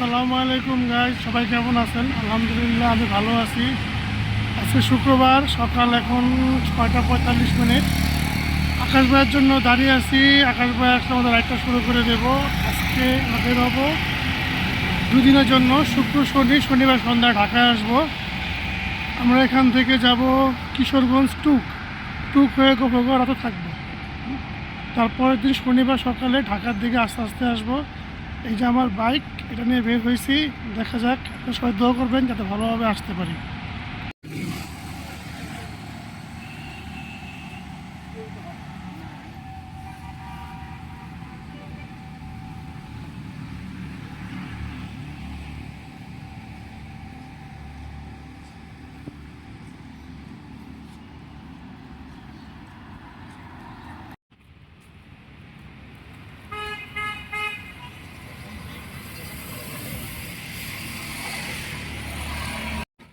আসসালামু আলাইকুম গাইজ, সবাই কেমন আছেন? আলহামদুলিল্লাহ আমি ভালো আছি। আজকে শুক্রবার, সকাল এখন 6টা 45 মিনিট। আকাশ ভাইয়ের জন্য দাঁড়িয়ে আছি। আকাশ ভাই আসলে আমাদের রাইডটা শুরু করে দেব। আজকে বের হবো দুদিনের জন্য, শুক্র শনি, শনিবার সন্ধ্যায় ঢাকায় আসবো। আমরা এখান থেকে যাব কিশোরগঞ্জ টুক হয়ে গোপালগড় রাতে থাকবো। তারপরের দিন শনিবার সকালে ঢাকার দিকে আস্তে আস্তে আসবো। এই যে আমার বাইক, এটা নিয়ে বের হয়েছি। দেখা যাক, সবাই দোয়া করবেন যাতে ভালোভাবে আসতে পারি।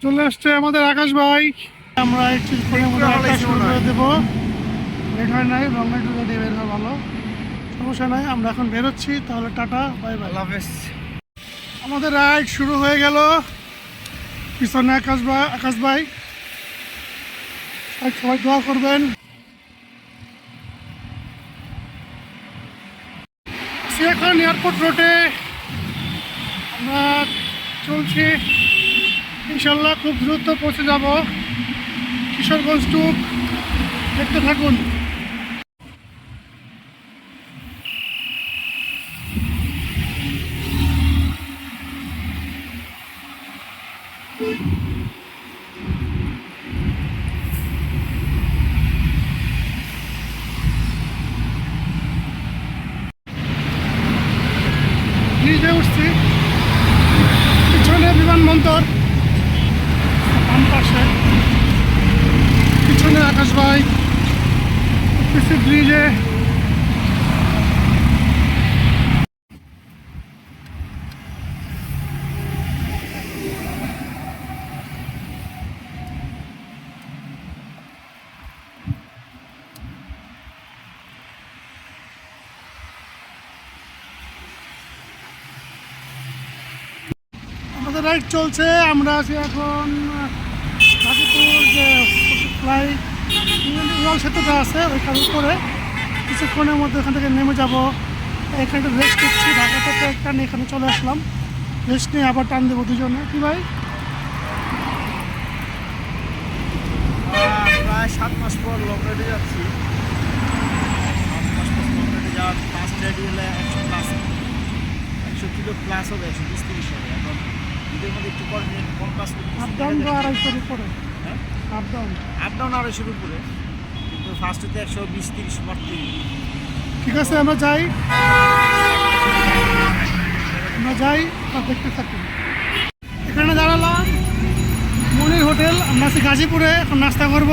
চলে আসছে আমাদের আকাশ ভাই। আমরা একটু শুরু করে দেবো। লেট হয় নাই, লং রাইড দিয়ে বের হয় ভালো, সমস্যা নাই। আমরা এখন বেরোচ্ছি, তাহলে টাটা, বাই বাই, আল্লাহ হাফেজ। আমাদের রাইড শুরু হয়ে গেল। পিছনে আকাশ ভাই, সবাই দোয়া করবেন। এখন এয়ারপোর্ট রোডে আমরা চলছি। ইনশাল্লাহ খুব দ্রুত পৌঁছে যাব কিশোরগঞ্জ টুক। দেখতে থাকুন। ব্রিজে উঠছি, পিছনে বিমানবন্দর, বাম পাশে পিছনে আকাশ ভাই, উঠতেছি ব্রিজে। আমাদের রাইড চলছে। আমরা আছি এখন গাজীপুর, যে ফ্লাই উড়াল সেতুটা আছে ওইখান উপরে। কিছুক্ষণের মধ্যে এখান থেকে নেমে যাব। এখানে একটু রেস্ট নিচ্ছি। ঢাকা থেকে একটা নিয়ে এখানে চলে আসলাম। রেস্ট নিয়ে আবার টান দেবো দুজনে। কি ভাই? প্রায় 7 মাস পর লং রাইডে যাচ্ছি। 7 মাস পর লং রাইডে যাওয়ার ফার্স্ট রাইড হলে 100 কিলো প্লাস হবে, 120-130 হবে। এখন ঈদের মধ্যে একটু কম কাজ করতে আপ ডাউন তো 250-এর উপরে। হ্যাঁ, আপ ডাউন আপ ডাউন 250-এর উপরে, কিন্তু ফার্স্ট হতে 120-130 মারতেই। ঠিক আছে, আমরা যাই আর দেখতে থাকি। এখানে দাঁড়ালাম মনির হোটেল। আমরা আছি গাজীপুরে। এখন নাস্তা করব।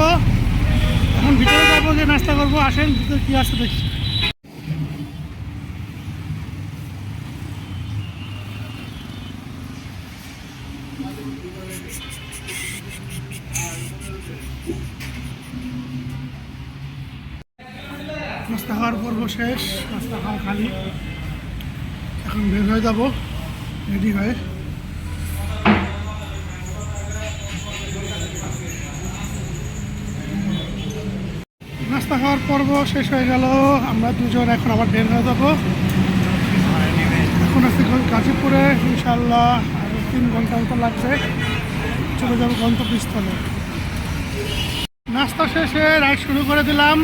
এখন ভিতরে যাবো, যে নাস্তা করবো। আসেন ভিতরে কী আছে দেখি। নাস্তা খাওয়ার পর্ব শেষ, নাস্তা খাওয়া খালি। এখন বের হয়ে যাবো রেডি হয়ে। নাস্তা খাওয়ার পর্ব শেষ হয়ে গেল। আমরা দুজন এখন আবার বের হয়ে যাবো। এখন আছি গাজীপুরে। ইনশাল্লাহ আরও 3 ঘন্টা মতো লাগবে, চলে যাবো গন্তব্যস্থলে। নাস্তা শেষে রাইড শুরু করে দিলাম।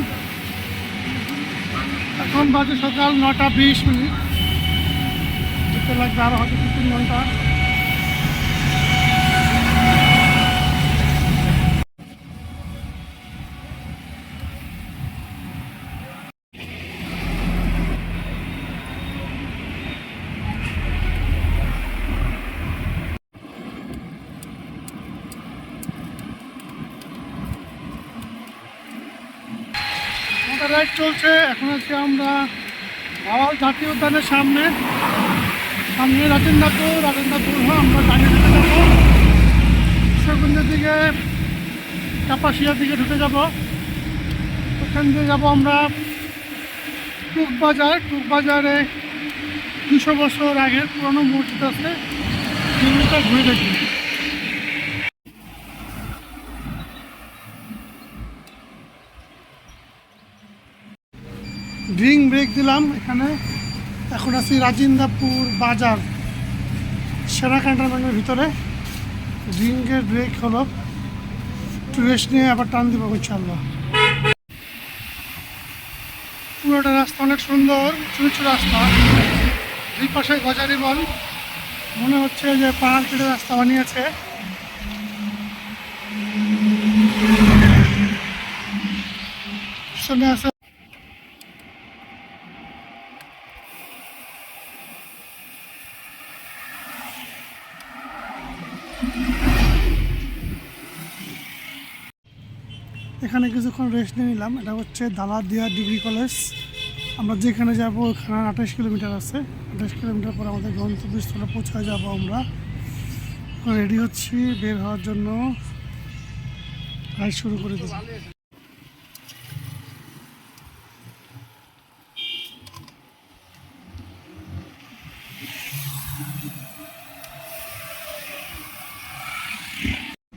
এখন বাজে সকাল 9টা 20 মিনিট। যেতে লাগবে আরও হয়তো 2-3 ঘন্টা। আমাদের রাইড চলছে। এখন আছি আমরা ভাওয়াল জাতীয় উদ্যানের সামনে রাজেন্দ্রপুর আমরা দাঁড়িয়ে ঢুকে যাবো। কিশোরগঞ্জের দিকে, কাপাসিয়ার দিকে ঢুকে যাব। ওখান দিয়ে যাবো আমরা টুক বাজারে 200 বছর আগের পুরনো মসজিদ আছে, মসজিদটা ঘুরে দেখি। ড্রিঙ্ক ব্রেক দিলাম এখানে। এখন আছি রাজিন্দাপুর বাজার, সেরা ক্যান্টনমেন্টের ভিতরে। ড্রিঙ্কের ব্রেক হলো, একটু রেস্ট নিয়ে আবার টান দিব ইনশাল্লাহ। পুরোটা রাস্তা অনেক সুন্দর, উঁচু রাস্তা, দুই পাশে গজারি বন, মনে হচ্ছে যে পাহাড় কেটে রাস্তা বানিয়েছে। সামনে আছে এখানে কিছুক্ষণ রেস্ট নিয়ে নিলাম। এটা হচ্ছে দালাদিয়া ডিগ্রি কলেজ। আমরা যেখানে যাব ওখানে 28 কিলোমিটার আছে। 28 কিলোমিটার পর আমাদের গন্তব্যস্থলে পৌঁছায় যাব। আমরা রেডি হচ্ছি বের হওয়ার জন্য, রাইড শুরু করে দেব।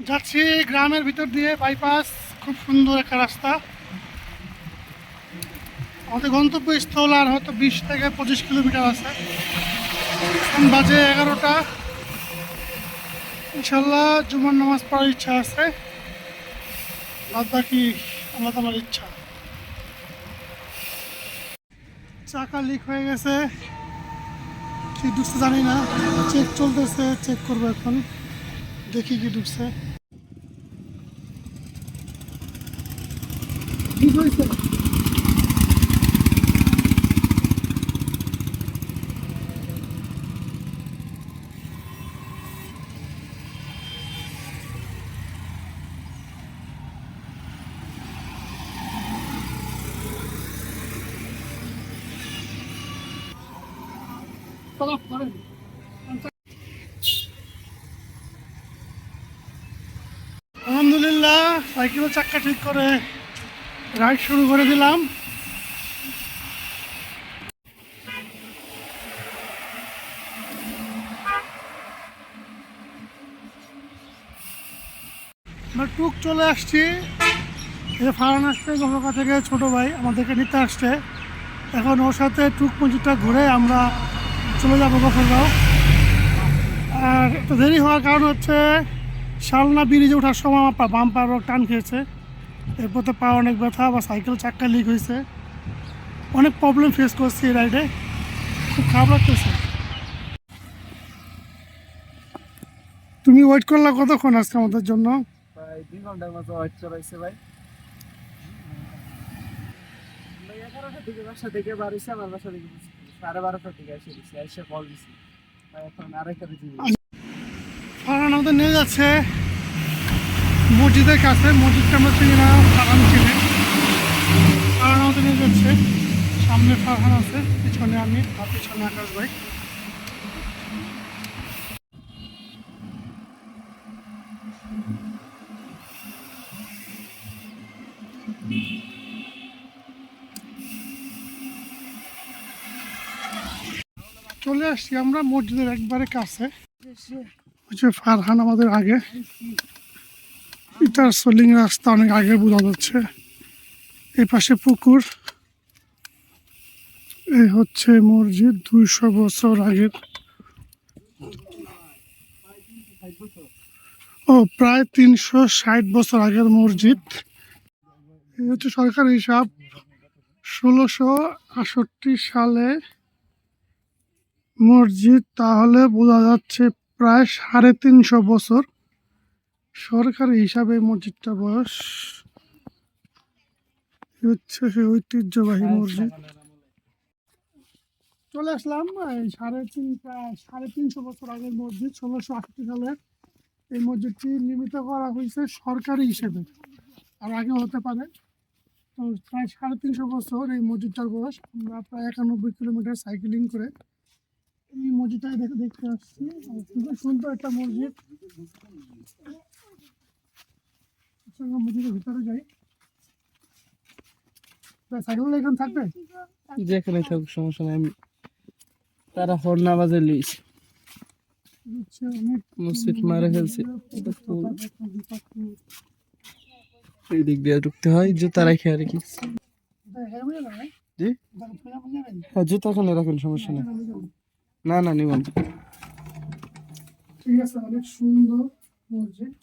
যাচ্ছি গ্রামের ভিতর দিয়ে, বাইপাস, খুব সুন্দর একটা রাস্তা। আমাদের গন্তব্যস্থল আর হয়তো 20 থেকে 25 কিলোমিটার আছে। এখন বাজে 11টা। ইনশাল্লাহ জুমার নামাজ পড়ার ইচ্ছা আছে, বাদ বাকি আল্লাহ তাআলার ইচ্ছা। চাকা লিক হয়ে গেছে, কি ঢুকছে জানি না, চেক চলতেছে, চেক করবো এখন, দেখি কি ঢুকছে। কি হয়েছে? আলহামদুলিল্লাহ সাইকেলের চাক্কা ঠিক করে রাইড শুরু করে দিলাম। আমরা টুক চলে আসছি। এই যে ফারান আসছে গঙ্গা থেকে, ছোট ভাই আমাদেরকে নিতে আসছে। এখন ওর সাথে টুক মসজিদটা ঘুরে আমরা চলে যাবো গফরগাঁও। আর একটু দেরি হওয়ার কারণ হচ্ছে শালনা ব্রিজে ওঠার সময় আমার বাম্পার টান খেয়েছে, এরপর তো পা অনেক ব্যথা, বা সাইকেল চাক্কা লিক হয়েছে, অনেক প্রবলেম ফেস করছি এই রাইডে, খুব খারাপ লাগতেছে। তুমি ওয়েট করলা কতক্ষণ আজকে আমাদের জন্য? প্রায় 2 ঘন্টার মতো ওয়েট করাইছে ভাই। 11টার দিকে বাসা থেকে বাড়িছে, আমার বাসা থেকে 12:30টার দিকে এসে কল দিছি ভাই, এখন আড়াইটা বেজে গেছে। ফারহান আমাদের নিয়ে যাচ্ছে মসজিদের কাছে। মসজিদটা আমরা চিনি না, ফারহান চিনে। ফারহান আমাদের নিয়ে যাচ্ছে, সামনে ফারহান আছে, পিছনে আমি, আর পিছনে আকাশ ভাই। চলে আসছি আমরা মসজিদের একবারে কাছে। হচ্ছে ফারহান আমাদের আগে, ইটার সোলিং রাস্তা অনেক আগে বোঝা যাচ্ছে। এই পাশে পুকুর, এই হচ্ছে মসজিদ 200 বছর আগের, ও প্রায় 360 বছর আগের মসজিদ। এই হচ্ছে সরকারি হিসাব, 1668 সালে মসজিদ, তাহলে বোঝা যাচ্ছে প্রায় 350 বছর সরকারি হিসাবে মসজিদটা বয়স। হচ্ছে সেই ঐতিহ্যবাহী মসজিদ। চলে আসলাম এই 350 বছর আগের মসজিদ, 1668 সালে এই মসজিদটি নির্মিত করা হয়েছে সরকারি হিসেবে, আর আগে হতে পারে। তো প্রায় 350 বছর এই মসজিদটার বয়স। আমরা প্রায় 91 কিলোমিটার সাইকেলিং করে এই মসজিদটাই দেখতে আসছি। খুবই সুন্দর একটা মসজিদ। মসজিদের ভিতরে যাই, সাইকেল এখানে থাকবে, যেখানে থাকুক সমস্যা নাই, আমি তারা হর্না বাজে লুইস হচ্ছে অনেক মসজিদ মারা ফেলছে। এই দিক দিয়ে ঢুকতে হয়, জুতা রাখে আর কি। জি হ্যাঁ, জুতা এখানে রাখেন, সমস্যা নেই। না না, নিব না। ঠিক আছে, অনেক সুন্দর মসজিদ।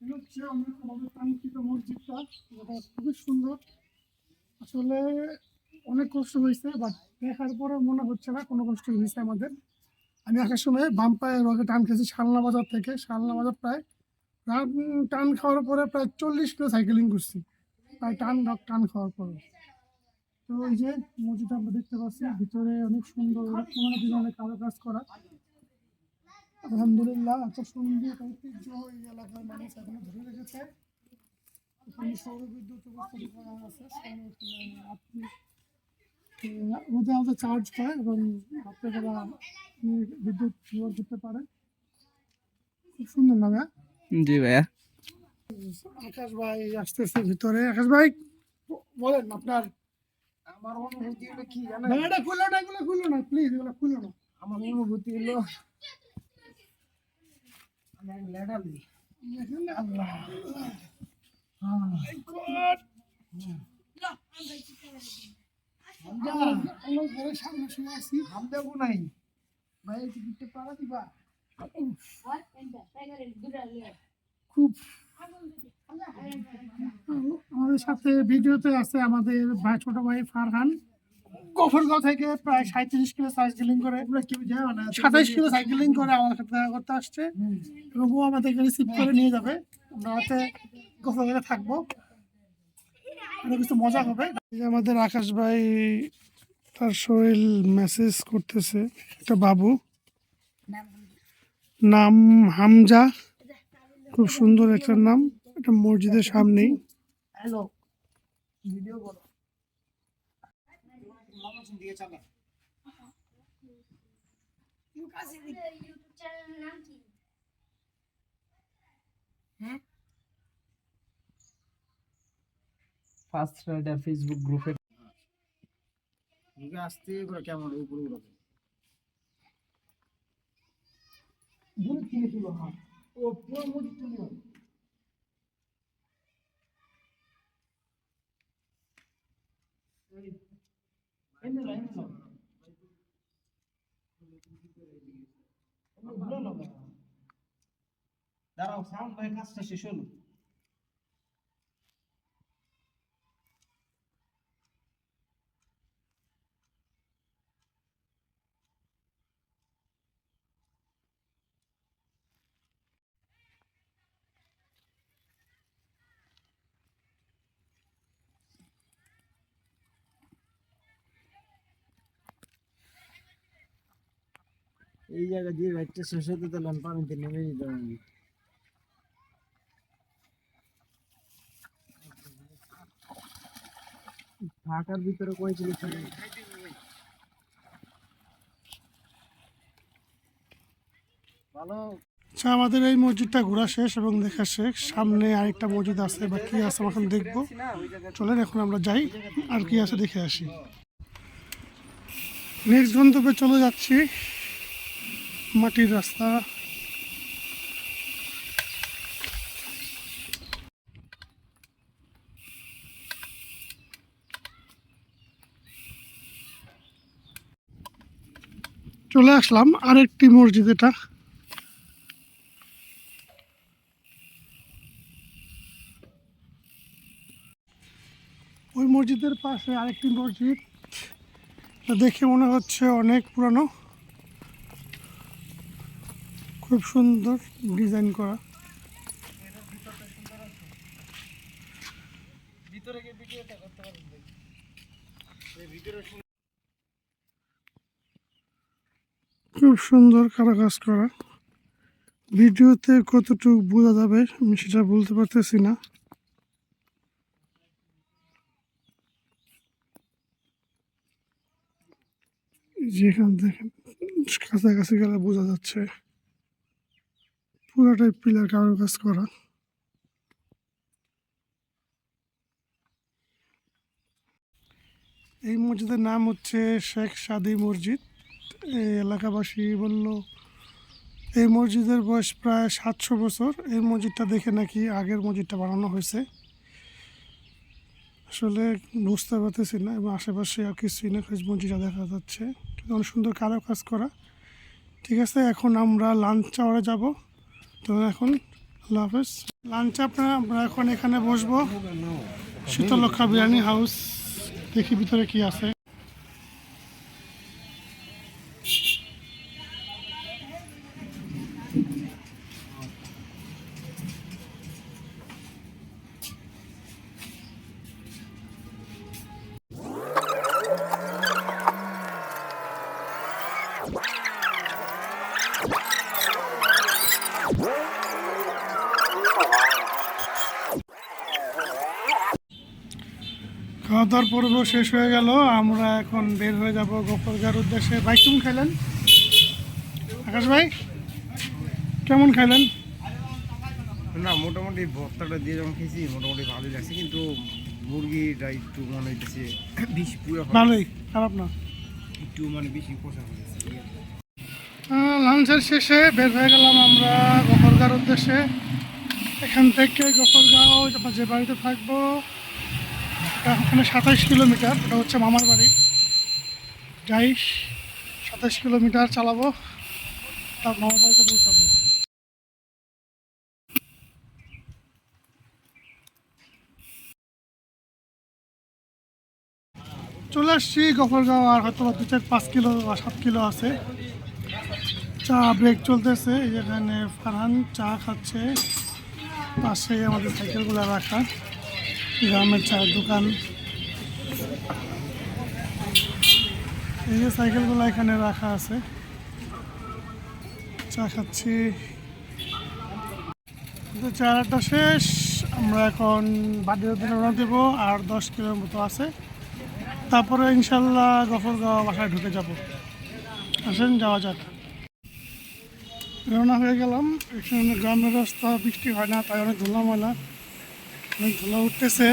এটা হচ্ছে আমাদের কাঙ্ক্ষিত মসজিদটা, যেটা খুবই সুন্দর। আসলে অনেক কষ্ট হয়েছে, বাট দেখার পরে মনে হচ্ছে না কোনো কষ্ট হয়েছে আমাদের। আমি আসার সময় বাম পায়ে রগে টান খেয়েছি শালনা বাজার থেকে। শালনা বাজার প্রায় টান খাওয়ার পরে প্রায় 40 কিলো সাইকেলিং করছি, প্রায় টান খাওয়ার পরে। তো এই যে মসজিদটা আমরা দেখতে পাচ্ছি, ভিতরে অনেক সুন্দর পুরোনো ডিজাইনের কারো কাজ করা। আলহামদুলিল্লাহ, এত সুন্দর ঐতিহ্য এই এলাকার মানুষ এখনো ধরে রেখেছে। এখানে সৌরবিদ্যুৎ ব্যবস্থা করা আছে। আপনি রোদে আলাদা চার্জ হয় এবং রাত্রেবেলা আপনি বিদ্যুৎ ব্যবহার করতে পারেন। খুব সুন্দর না ভাইয়া? জি ভাইয়া। আকাশ ভাই আসতেছে ভিতরে। আকাশ ভাই বলেন আপনার। আমার অনুভূতি হলো কি জানেন? ভাই এটা খুলো না, এগুলো খুলো না প্লিজ, এগুলো খুলো না। আমার অনুভূতি হলো আমি এক লেডালি। আল্লাহ আমার ঘরের সামনে শুয়ে আছি। হাম দেবো নাই ভাই, টিকিটটা পাড়া দিবা। খুব আমাদের সাথে ভিডিওতে আছে আমাদের ভাই, ছোট ভাই ফারহান, গফরগাঁও থেকে প্রায় 37 কিলো সাইকেলিং করে, 27 কিলো সাইকেলিং করে আমাদের সাথে দেখা করতে আসছে এবং ও আমাদেরকে রিসিভ করে নিয়ে যাবে। আমরা রাতে গফরগাঁওয়ে থাকবো, অনেক কিছু মজা হবে। এই যে আমাদের আকাশ ভাই, তার শরীর মেসেজ করতেছে একটা বাবু, নাম হামজা, খুব সুন্দর একটা নাম। এটা মসজিদের সামনেই। হ্যালো, ভিডিও করো। দিয়ে চালা। ফার্স্ট রাইডার ফেসবুক গ্রুপে আসতে করে কেমন উপরে উঠে দূরে থেকে তুলো, হ্যাঁ ও পুরো মসজিদ তুলো। দাঁড়াও, সাউন্ড ভাই কাজটা শেষ হলো। এই জায়গা দিয়ে রাইটটা শেষ হতে দিলাম, পানিতে নেমে যেতে হবে। ঢাকার ভিতরে কয়েছিল ভালো। আচ্ছা, আমাদের এই মসজিদটা ঘোরা শেষ এবং দেখা শেষ। সামনে আরেকটা মসজিদ আছে, বা কি আছে আমরা এখন দেখবো। চলেন এখন আমরা যাই, আর কি আছে দেখে আসি। নেক্সট গন্তব্যে চলে যাচ্ছি, মাটির রাস্তা। চলে আসলাম আরেকটি মসজিদ। এটা ওই মসজিদের পাশে আরেকটি মসজিদ, দেখে মনে হচ্ছে অনেক পুরানো, খুব সুন্দর ডিজাইন করা। খুব সুন্দর কারুকাজ করা। ভিডিওতে কতটুকু বোঝা যাবে আমি সেটা বলতে পারতেছি না। যেখানে দেখেন কাছাকাছি গেলে বোঝা যাচ্ছে পুরাটাই পিলার কারুকাজ করা। এই মসজিদের নাম হচ্ছে শেখ সাদি মসজিদ। এই এলাকাবাসী বলল এই মসজিদের বয়স প্রায় 700 বছর। এই মসজিদটা দেখে নাকি আগের মসজিদটা বানানো হয়েছে। আসলে বুঝতে পারতেছি না, এবং আশেপাশে আর কিছুই না, খালি মসজিদটা দেখা যাচ্ছে, কিন্তু অনেক সুন্দর কারো কাজ করা। ঠিক আছে, এখন আমরা লাঞ্চ আওয়ারে যাব। তো এখন আল্লাহ হাফেজ। লাঞ্চে আমরা এখন এখানে বসবো, শীতলক্ষা বিরিয়ানি হাউস। দেখি ভিতরে কি আছে। খাওয়া দাওয়ার পর্ব শেষ হয়ে গেল, আমরা এখন বের হয়ে যাব গোপালগার উদ্দেশ্যে। ভাই কেমন খাইলেন? আকাশ ভাই কেমন খাইলেন? না, মোটামুটি ভর্তাটা দিয়ে যখন খেয়েছি মোটামুটি ভালোই লাগছে, কিন্তু মুরগিটা একটু মনে হইতেছে বেশি পুরো ভালোই, খারাপ না। একটু মানে বেশি পোষা হয়েছে। লাঞ্চের শেষে বের হয়ে গেলাম আমরা গোপালগার উদ্দেশ্যে। এখান থেকে গোপালগাঁও যে বাড়িতে থাকবো ওখানে 27 কিলোমিটার, এটা হচ্ছে মামার বাড়ি। যাই 27 কিলোমিটার চালাবো, তার মামার বাড়িতে পৌঁছাবো। চলে আসছি গোপালগাঁও, আর হয়তো 2-4-5 কিলো বা 7 কিলো আছে। চা ব্রেক চলতেছে, এই যেখানে ফারহান চা খাচ্ছে, পাশে আমাদের সাইকেলগুলো রাখা, গ্রামের চায়ের দোকান। এই যে সাইকেলগুলো এখানে রাখা আছে, চা খাচ্ছি। চারাটা শেষ, আমরা এখন বাড়ির দিনে রওনা দেবো। আর 10 কিলোর মতো আছে, তারপরে ইনশাল্লাহ গফরগাঁও বাসায় ঢুকে যাব। আসেন যাওয়া যাক। রওনা হয়ে গেলাম। এখানে গ্রামের রাস্তা, বৃষ্টি হয় না, তাই অনেক ধুলা ময়লা, অনেক ধুলা উঠতেছে।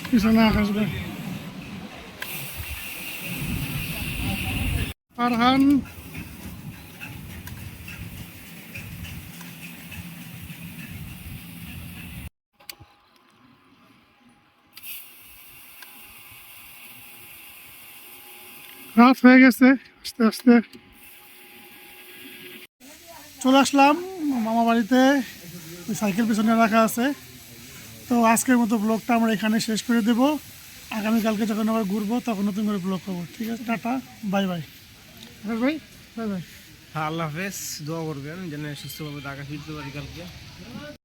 পিছনে আকাশ ভাই, ফারহান রাত হয়ে গেছে, আস্তে আস্তে চলে আসলাম মামা বাড়িতে। ওই সাইকেল পিছনে রাখা আছে। তো আজকের মতো ব্লগটা আমরা এখানে শেষ করে দেব। আগামীকালকে যখন আবার ঘুরবো তখন নতুন করে ব্লগ করবো। ঠিক আছে, টাটা, বাই বাই। ভাই বাই বাই। হ্যাঁ, আল্লাহ হাফেজ। দোয়া করবেন যেন সুস্থভাবে ঢাকা ফিরতে পারি কালকে।